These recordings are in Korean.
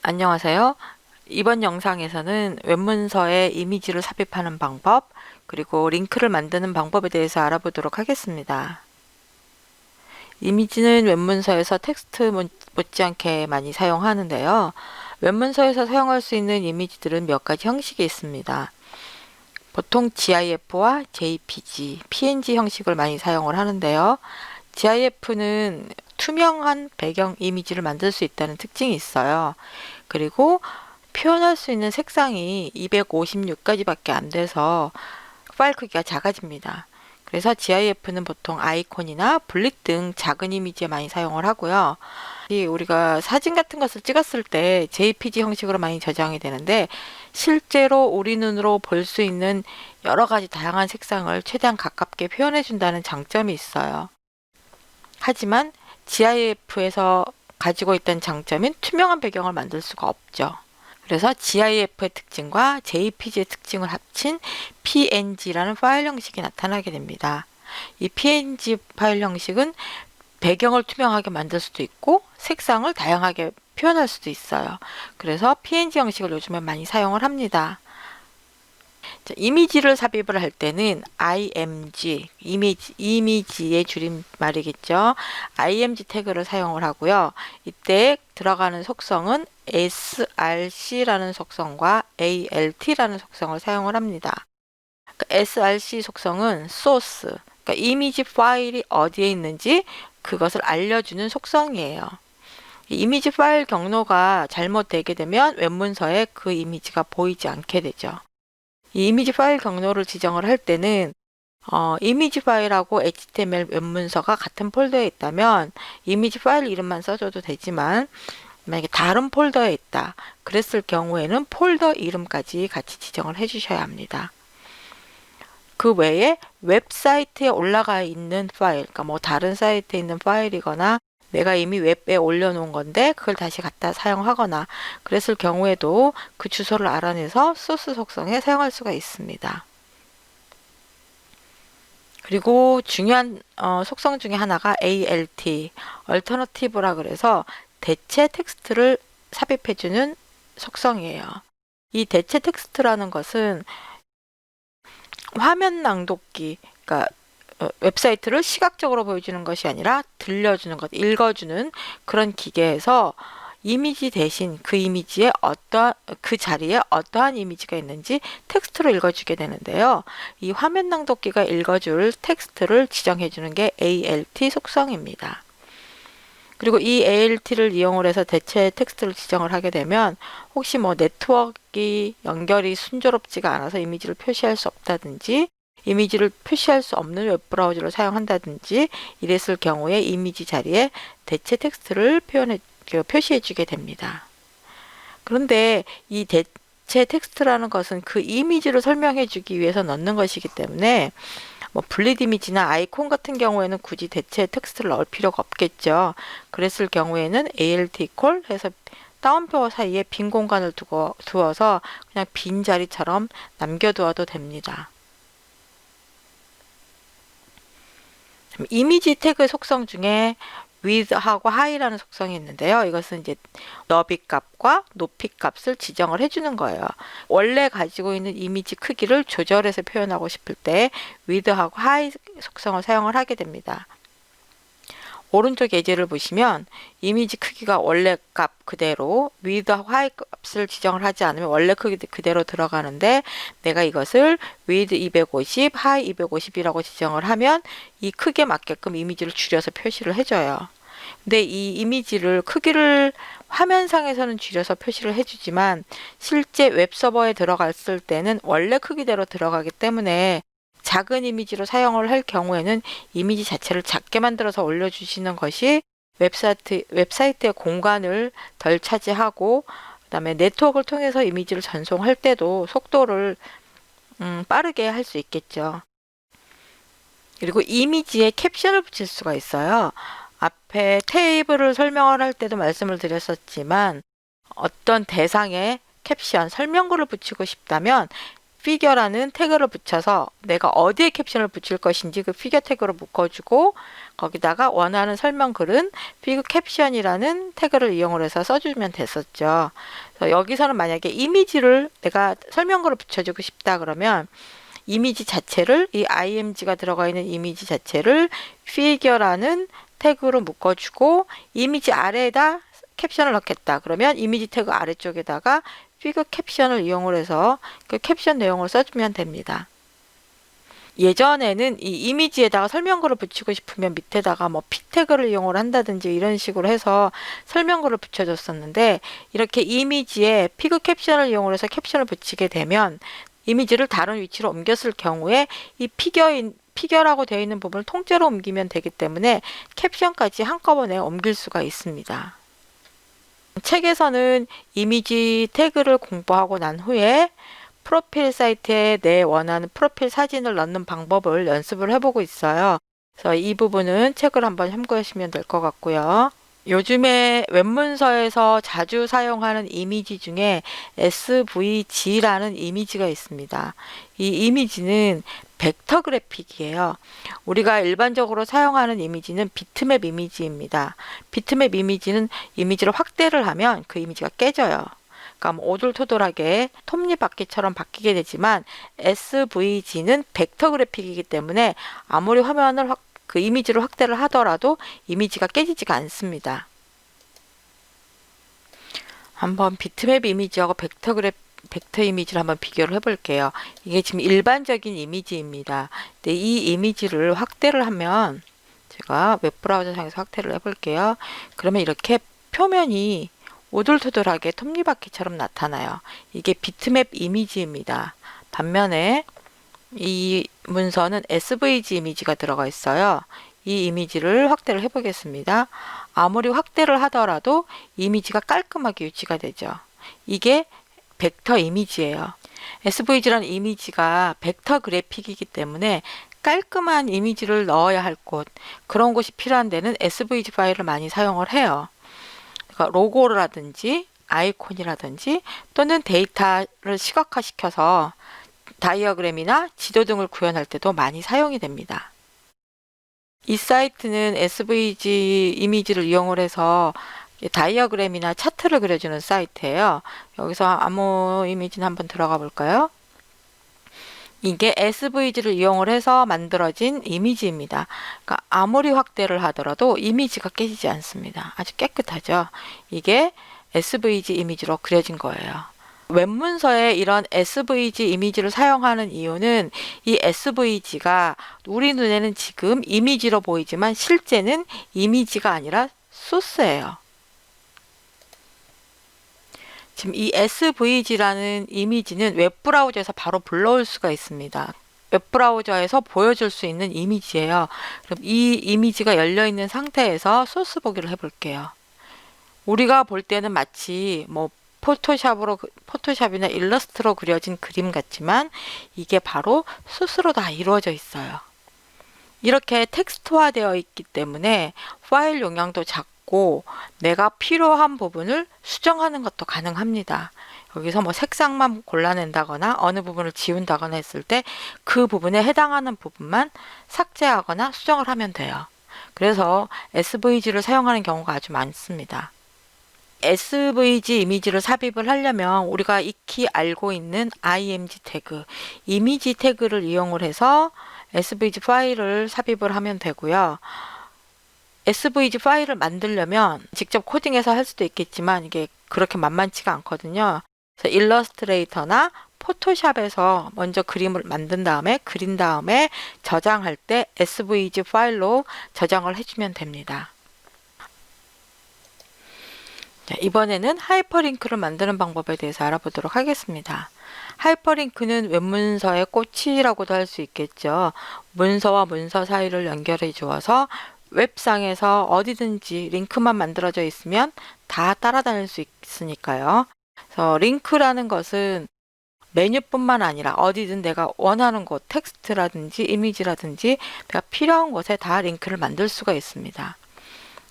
안녕하세요. 이번 영상에서는 웹문서에 이미지를 삽입하는 방법, 그리고 링크를 만드는 방법에 대해서 알아보도록 하겠습니다. 이미지는 웹문서에서 텍스트 못지않게 많이 사용하는데요. 웹문서에서 사용할 수 있는 이미지들은 몇 가지 형식이 있습니다. 보통 GIF와 JPG, PNG 형식을 많이 사용을 하는데요. GIF는 투명한 배경 이미지를 만들 수 있다는 특징이 있어요. 그리고 표현할 수 있는 색상이 256가지밖에 안 돼서 파일 크기가 작아집니다. 그래서 GIF는 보통 아이콘이나 블릿 등 작은 이미지에 많이 사용을 하고요. 우리가 사진 같은 것을 찍었을 때 JPG 형식으로 많이 저장이 되는데, 실제로 우리 눈으로 볼 수 있는 여러 가지 다양한 색상을 최대한 가깝게 표현해 준다는 장점이 있어요. 하지만 GIF에서 가지고 있던 장점인 투명한 배경을 만들 수가 없죠. 그래서 GIF의 특징과 JPG의 특징을 합친 PNG라는 파일 형식이 나타나게 됩니다. 이 PNG 파일 형식은 배경을 투명하게 만들 수도 있고 색상을 다양하게 표현할 수도 있어요. 그래서 PNG 형식을 요즘에 많이 사용을 합니다. 이미지를 삽입을 할 때는 img, 이미지의 줄임말이겠죠. img 태그를 사용을 하고요. 이때 들어가는 속성은 src라는 속성과 alt라는 속성을 사용을 합니다. src 속성은 source, 그러니까 이미지 파일이 어디에 있는지 그것을 알려주는 속성이에요. 이미지 파일 경로가 잘못되게 되면 웹문서에 그 이미지가 보이지 않게 되죠. 이 이미지 파일 경로를 지정을 할 때는 이미지 파일하고 HTML 웹문서가 같은 폴더에 있다면 이미지 파일 이름만 써줘도 되지만, 만약에 다른 폴더에 있다 그랬을 경우에는 폴더 이름까지 같이 지정을 해주셔야 합니다. 그 외에 웹사이트에 올라가 있는 파일, 그러니까 뭐 다른 사이트에 있는 파일이거나 내가 이미 웹에 올려놓은 건데 그걸 다시 갖다 사용하거나 그랬을 경우에도 그 주소를 알아내서 소스 속성에 사용할 수가 있습니다. 그리고 중요한 속성 중에 하나가 ALT, Alternative라 그래서 대체 텍스트를 삽입해주는 속성이에요. 이 대체 텍스트라는 것은 화면 낭독기, 그러니까 웹사이트를 시각적으로 보여주는 것이 아니라 들려주는 것, 읽어주는 그런 기계에서 이미지 대신 그 이미지에 그 자리에 어떠한 이미지가 있는지 텍스트로 읽어주게 되는데요. 이 화면 낭독기가 읽어줄 텍스트를 지정해주는 게 ALT 속성입니다. 그리고 이 ALT를 이용을 해서 대체 텍스트를 지정을 하게 되면 혹시 뭐 네트워크 연결이 순조롭지가 않아서 이미지를 표시할 수 없다든지 이미지를 표시할 수 없는 웹브라우저를 사용한다든지 이랬을 경우에 이미지 자리에 대체 텍스트를 표시해 주게 됩니다. 그런데 이 대체 텍스트라는 것은 그 이미지를 설명해 주기 위해서 넣는 것이기 때문에 뭐 블릿 이미지나 아이콘 같은 경우에는 굳이 대체 텍스트를 넣을 필요가 없겠죠. 그랬을 경우에는 alt 콜 해서 따옴표 사이에 빈 공간을 두어서 그냥 빈 자리처럼 남겨두어도 됩니다. 이미지 태그 속성 중에 width하고 high라는 속성이 있는데요. 이것은 이제 너비 값과 높이 값을 지정을 해주는 거예요. 원래 가지고 있는 이미지 크기를 조절해서 표현하고 싶을 때 width하고 high 속성을 사용을 하게 됩니다. 오른쪽 예제를 보시면 이미지 크기가 원래 값 그대로 width하고 high 값을 지정을 하지 않으면 원래 크기 그대로 들어가는데, 내가 이것을 width 250, high 250이라고 지정을 하면 이 크기에 맞게끔 이미지를 줄여서 표시를 해줘요. 근데 이 이미지를 크기를 화면상에서는 줄여서 표시를 해주지만 실제 웹서버에 들어갔을 때는 원래 크기대로 들어가기 때문에 작은 이미지로 사용을 할 경우에는 이미지 자체를 작게 만들어서 올려주시는 것이 웹사이트의 공간을 덜 차지하고, 그다음에 네트워크를 통해서 이미지를 전송할 때도 속도를 빠르게 할 수 있겠죠. 그리고 이미지에 캡션을 붙일 수가 있어요. 앞에 테이블을 설명을 할 때도 말씀을 드렸었지만 어떤 대상에 캡션, 설명글을 붙이고 싶다면 figure라는 태그를 붙여서 내가 어디에 캡션을 붙일 것인지 그 figure 태그로 묶어주고 거기다가 원하는 설명글은 figure caption이라는 태그를 이용을 해서 써주면 됐었죠. 그래서 여기서는 만약에 이미지를 내가 설명글을 붙여주고 싶다 그러면 이미지 자체를 이 img가 들어가 있는 이미지 자체를 figure라는 태그로 묶어주고 이미지 아래에다 캡션을 넣겠다. 그러면 이미지 태그 아래쪽에다가 figure 캡션을 이용을 해서 그 캡션 내용을 써주면 됩니다. 예전에는 이 이미지에다가 설명글을 붙이고 싶으면 밑에다가 뭐 p 태그를 이용을 한다든지 이런 식으로 해서 설명글을 붙여줬었는데 이렇게 이미지에 figure 캡션을 이용을 해서 캡션을 붙이게 되면 이미지를 다른 위치로 옮겼을 경우에 이 피겨라고 되어 있는 부분을 통째로 옮기면 되기 때문에 캡션까지 한꺼번에 옮길 수가 있습니다. 책에서는 이미지 태그를 공부하고 난 후에 프로필 사이트에 내 원하는 프로필 사진을 넣는 방법을 연습을 해보고 있어요. 그래서 이 부분은 책을 한번 참고하시면 될 것 같고요. 요즘에 웹문서에서 자주 사용하는 이미지 중에 SVG라는 이미지가 있습니다. 이 이미지는 벡터 그래픽이에요. 우리가 일반적으로 사용하는 이미지는 비트맵 이미지입니다. 비트맵 이미지는 이미지를 확대를 하면 그 이미지가 깨져요. 그러니까 뭐 오돌토돌하게 톱니바퀴처럼 바뀌게 되지만 SVG는 벡터 그래픽이기 때문에 아무리 화면을 그 이미지를 확대를 하더라도 이미지가 깨지지가 않습니다. 한번 비트맵 이미지하고 벡터 이미지를 한번 비교를 해볼게요. 이게 지금 일반적인 이미지입니다. 근데 이 이미지를 확대를 하면 제가 웹브라우저 상에서 확대를 해볼게요. 그러면 이렇게 표면이 오돌토돌하게 톱니바퀴처럼 나타나요. 이게 비트맵 이미지입니다. 반면에 이 문서는 SVG 이미지가 들어가 있어요. 이 이미지를 확대를 해보겠습니다. 아무리 확대를 하더라도 이미지가 깔끔하게 유지가 되죠. 이게 벡터 이미지예요. SVG라는 이미지가 벡터 그래픽이기 때문에 깔끔한 이미지를 넣어야 할 곳, 그런 곳이 필요한 데는 SVG 파일을 많이 사용을 해요. 그러니까 로고라든지 아이콘이라든지 또는 데이터를 시각화시켜서 다이어그램이나 지도 등을 구현할 때도 많이 사용이 됩니다. 이 사이트는 SVG 이미지를 이용을 해서 다이어그램이나 차트를 그려주는 사이트예요. 여기서 아무 이미지나 한번 들어가 볼까요? 이게 SVG를 이용을 해서 만들어진 이미지입니다. 그러니까 아무리 확대를 하더라도 이미지가 깨지지 않습니다. 아주 깨끗하죠. 이게 SVG 이미지로 그려진 거예요. 웹문서에 이런 SVG 이미지를 사용하는 이유는 이 SVG가 우리 눈에는 지금 이미지로 보이지만 실제는 이미지가 아니라 소스예요. 지금 이 SVG라는 이미지는 웹브라우저에서 바로 불러올 수가 있습니다. 웹브라우저에서 보여줄 수 있는 이미지예요. 그럼 이 이미지가 열려있는 상태에서 소스 보기를 해볼게요. 우리가 볼 때는 마치 뭐 포토샵이나 일러스트로 그려진 그림 같지만 이게 바로 소스로 다 이루어져 있어요. 이렇게 텍스트화 되어 있기 때문에 파일 용량도 작고 내가 필요한 부분을 수정하는 것도 가능합니다. 여기서 뭐 색상만 골라낸다거나 어느 부분을 지운다거나 했을 때 그 부분에 해당하는 부분만 삭제하거나 수정을 하면 돼요. 그래서 SVG를 사용하는 경우가 아주 많습니다. SVG 이미지를 삽입을 하려면 우리가 익히 알고 있는 img 태그, 이미지 태그를 이용을 해서 SVG 파일을 삽입을 하면 되고요. SVG 파일을 만들려면 직접 코딩해서 할 수도 있겠지만 이게 그렇게 만만치가 않거든요. 그래서 일러스트레이터나 포토샵에서 먼저 그림을 만든 다음에 그린 다음에 저장할 때 SVG 파일로 저장을 해주면 됩니다. 이번에는 하이퍼링크를 만드는 방법에 대해서 알아보도록 하겠습니다. 하이퍼링크는 웹문서의 꽃이라고도 할 수 있겠죠. 문서와 문서 사이를 연결해 주어서 웹상에서 어디든지 링크만 만들어져 있으면 다 따라다닐 수 있으니까요. 그래서 링크라는 것은 메뉴뿐만 아니라 어디든 내가 원하는 곳, 텍스트라든지 이미지라든지 내가 필요한 곳에 다 링크를 만들 수가 있습니다.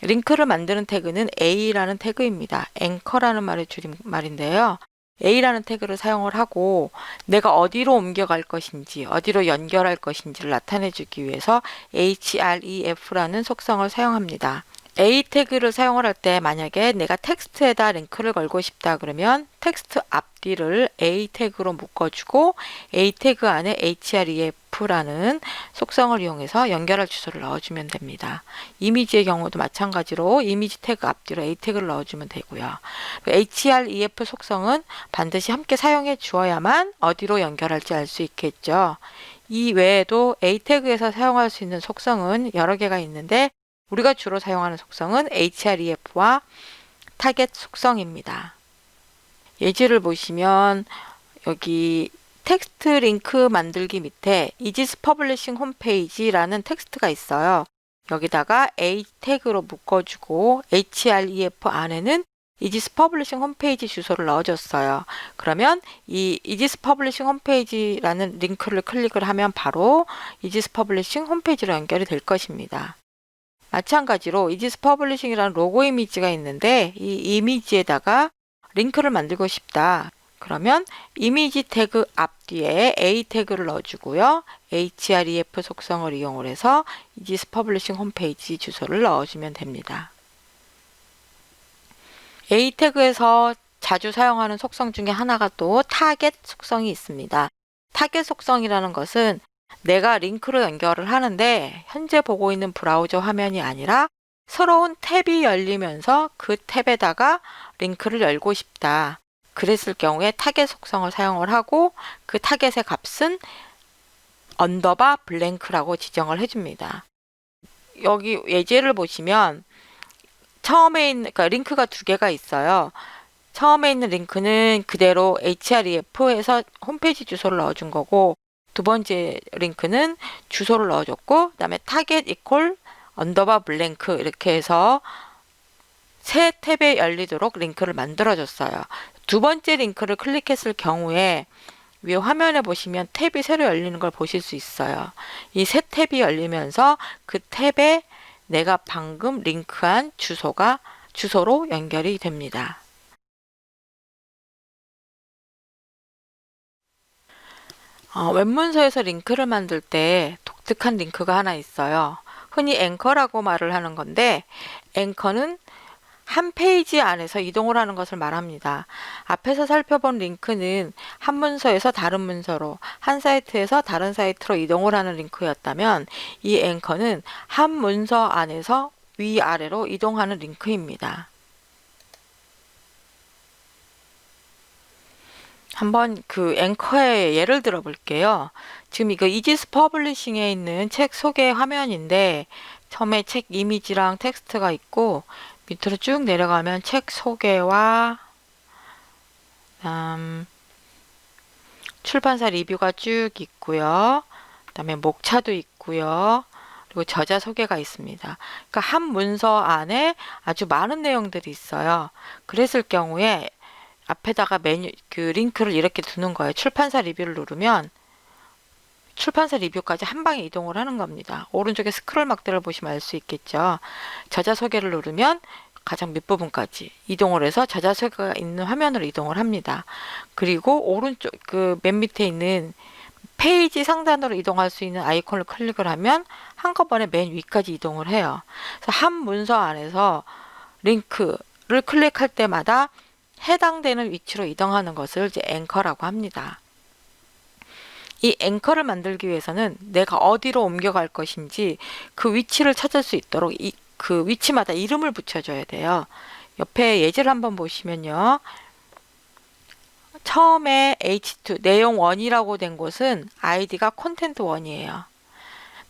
링크를 만드는 태그는 A라는 태그입니다. 앵커라는 말의 줄임말인데요. A라는 태그를 사용을 하고 내가 어디로 옮겨갈 것인지, 어디로 연결할 것인지를 나타내주기 위해서 href라는 속성을 사용합니다. A 태그를 사용을 할 때 만약에 내가 텍스트에다 링크를 걸고 싶다 그러면 텍스트 앞뒤를 A 태그로 묶어주고 A 태그 안에 href라는 속성을 이용해서 연결할 주소를 넣어주면 됩니다. 이미지의 경우도 마찬가지로 이미지 태그 앞뒤로 A 태그를 넣어주면 되고요. href 속성은 반드시 함께 사용해 주어야만 어디로 연결할지 알 수 있겠죠. 이 외에도 A 태그에서 사용할 수 있는 속성은 여러 개가 있는데 우리가 주로 사용하는 속성은 href와 타겟 속성입니다. 예제를 보시면 여기 텍스트 링크 만들기 밑에 이지스 퍼블리싱 홈페이지라는 텍스트가 있어요. 여기다가 A 태그로 묶어주고 href 안에는 이지스 퍼블리싱 홈페이지 주소를 넣어줬어요. 그러면 이 이지스 퍼블리싱 홈페이지라는 링크를 클릭을 하면 바로 이지스 퍼블리싱 홈페이지로 연결이 될 것입니다. 마찬가지로 이지스 퍼블리싱이라는 로고 이미지가 있는데 이 이미지에다가 링크를 만들고 싶다. 그러면 이미지 태그 앞뒤에 A 태그를 넣어주고요. href 속성을 이용을 해서 이지스 퍼블리싱 홈페이지 주소를 넣어주면 됩니다. A 태그에서 자주 사용하는 속성 중에 하나가 또 타겟 속성이 있습니다. 타겟 속성이라는 것은 내가 링크로 연결을 하는데 현재 보고 있는 브라우저 화면이 아니라 새로운 탭이 열리면서 그 탭에다가 링크를 열고 싶다. 그랬을 경우에 타겟 속성을 사용을 하고 그 타겟의 값은 언더바 블랭크라고 지정을 해줍니다. 여기 예제를 보시면 처음에 있는 그러니까 링크가 두 개가 있어요. 처음에 있는 링크는 그대로 href에서 홈페이지 주소를 넣어준 거고 두 번째 링크는 주소를 넣어줬고 그다음에 타겟 이퀄 언더바 블랭크 이렇게 해서 새 탭에 열리도록 링크를 만들어줬어요. 두 번째 링크를 클릭했을 경우에 위에 화면에 보시면 탭이 새로 열리는 걸 보실 수 있어요. 이 새 탭이 열리면서 그 탭에 내가 방금 링크한 주소로 연결이 됩니다. 웹문서에서 링크를 만들 때 독특한 링크가 하나 있어요. 흔히 앵커라고 말을 하는 건데 앵커는 한 페이지 안에서 이동을 하는 것을 말합니다. 앞에서 살펴본 링크는 한 문서에서 다른 문서로, 한 사이트에서 다른 사이트로 이동을 하는 링크였다면 이 앵커는 한 문서 안에서 위아래로 이동하는 링크입니다. 한번 그 앵커의 예를 들어 볼게요. 지금 이거 이지스 퍼블리싱에 있는 책 소개 화면인데 처음에 책 이미지랑 텍스트가 있고 밑으로 쭉 내려가면 책 소개와 출판사 리뷰가 쭉 있고요. 그다음에 목차도 있고요. 그리고 저자 소개가 있습니다. 그러니까 한 문서 안에 아주 많은 내용들이 있어요. 그랬을 경우에 앞에다가 링크를 이렇게 두는 거예요. 출판사 리뷰를 누르면 출판사 리뷰까지 한 방에 이동을 하는 겁니다. 오른쪽에 스크롤 막대를 보시면 알 수 있겠죠. 저자 소개를 누르면 가장 밑부분까지 이동을 해서 저자 소개가 있는 화면으로 이동을 합니다. 그리고 오른쪽 맨 밑에 있는 페이지 상단으로 이동할 수 있는 아이콘을 클릭을 하면 한꺼번에 맨 위까지 이동을 해요. 그래서 한 문서 안에서 링크를 클릭할 때마다 해당되는 위치로 이동하는 것을 이제 앵커라고 합니다. 이 앵커를 만들기 위해서는 내가 어디로 옮겨갈 것인지 그 위치를 찾을 수 있도록 그 위치마다 이름을 붙여줘야 돼요. 옆에 예제를 한번 보시면요. 처음에 H2, 내용 1이라고 된 곳은 아이디가 콘텐트 1이에요.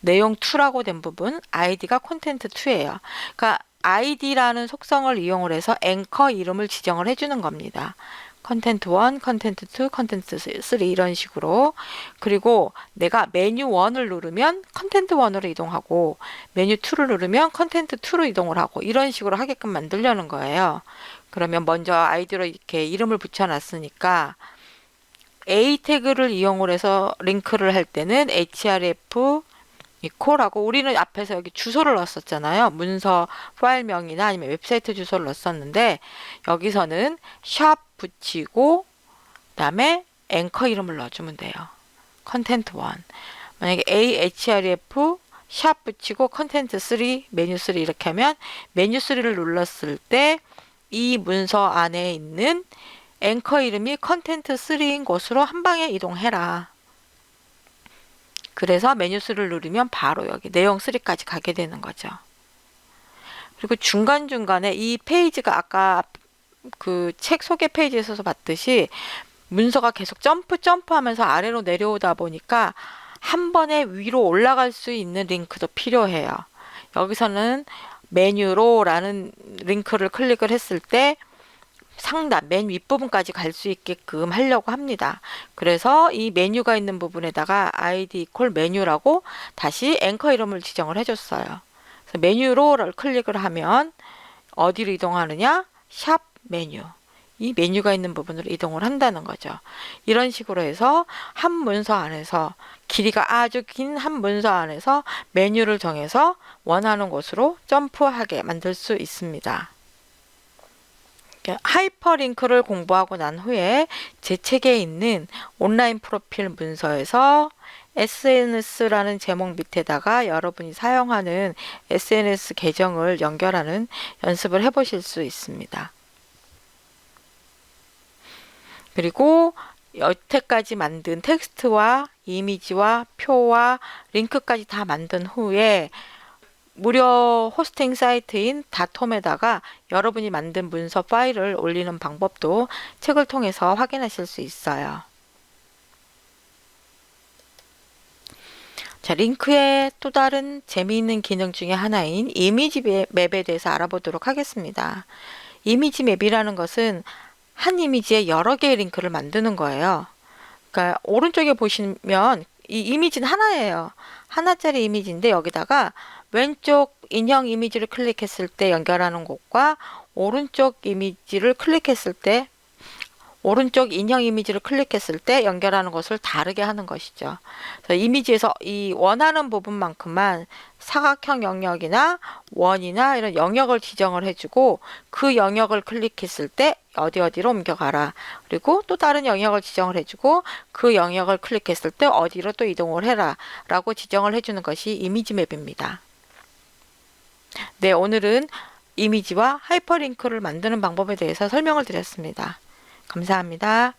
내용 2라고 된 부분, 아이디가 콘텐트 2예요. 그러니까 아이디라는 속성을 이용을 해서 앵커 이름을 지정을 해주는 겁니다. 컨텐트 1, 컨텐트 2, 컨텐트 3 이런 식으로. 그리고 내가 메뉴 1을 누르면 컨텐트 1으로 이동하고 메뉴 2를 누르면 컨텐트 2로 이동을 하고 이런 식으로 하게끔 만들려는 거예요. 그러면 먼저 아이디로 이렇게 이름을 붙여놨으니까 A 태그를 이용을 해서 링크를 할 때는 href 이코라고 우리는 앞에서 여기 주소를 넣었었잖아요. 문서 파일명이나 아니면 웹사이트 주소를 넣었었는데 여기서는 샵 붙이고 다음에 앵커 이름을 넣어주면 돼요. 컨텐트 1. 만약에 ahref 샵 붙이고 컨텐트 3, 메뉴 3 이렇게 하면 메뉴 3를 눌렀을 때 이 문서 안에 있는 앵커 이름이 컨텐트 3인 곳으로 한 방에 이동해라. 그래서 메뉴 3를 누르면 바로 여기 내용 3까지 가게 되는 거죠. 그리고 중간중간에 이 페이지가 아까 그 책 소개 페이지에서 봤듯이 문서가 계속 점프하면서 아래로 내려오다 보니까 한 번에 위로 올라갈 수 있는 링크도 필요해요. 여기서는 메뉴로라는 링크를 클릭을 했을 때 상단 맨 윗부분까지 갈 수 있게끔 하려고 합니다. 그래서 이 메뉴가 있는 부분에다가 id 이퀄 메뉴라고 다시 앵커 이름을 지정을 해줬어요. 그래서 메뉴로를 클릭을 하면 어디로 이동하느냐? 샵 메뉴. 이 메뉴가 있는 부분으로 이동을 한다는 거죠. 이런 식으로 해서 한 문서 안에서 길이가 아주 긴 한 문서 안에서 메뉴를 정해서 원하는 곳으로 점프하게 만들 수 있습니다. 하이퍼링크를 공부하고 난 후에 제 책에 있는 온라인 프로필 문서에서 SNS라는 제목 밑에다가 여러분이 사용하는 SNS 계정을 연결하는 연습을 해보실 수 있습니다. 그리고 여태까지 만든 텍스트와 이미지와 표와 링크까지 다 만든 후에 무료 호스팅 사이트인 닷홈에다가 여러분이 만든 문서 파일을 올리는 방법도 책을 통해서 확인하실 수 있어요. 자, 링크의 또 다른 재미있는 기능 중에 하나인 이미지 맵에 대해서 알아보도록 하겠습니다. 이미지 맵이라는 것은 한 이미지에 여러 개의 링크를 만드는 거예요. 그러니까 오른쪽에 보시면 이 이미지는 하나예요. 하나짜리 이미지인데 여기다가 왼쪽 인형 이미지를 클릭했을 때 연결하는 곳과 오른쪽 이미지를 클릭했을 때 오른쪽 인형 이미지를 클릭했을 때 연결하는 것을 다르게 하는 것이죠. 그래서 이미지에서 이 원하는 부분만큼만 사각형 영역이나 원이나 이런 영역을 지정을 해주고 그 영역을 클릭했을 때 어디로 옮겨가라. 그리고 또 다른 영역을 지정을 해주고 그 영역을 클릭했을 때 어디로 또 이동을 해라 라고 지정을 해주는 것이 이미지 맵입니다. 네, 오늘은 이미지와 하이퍼링크를 만드는 방법에 대해서 설명을 드렸습니다. 감사합니다.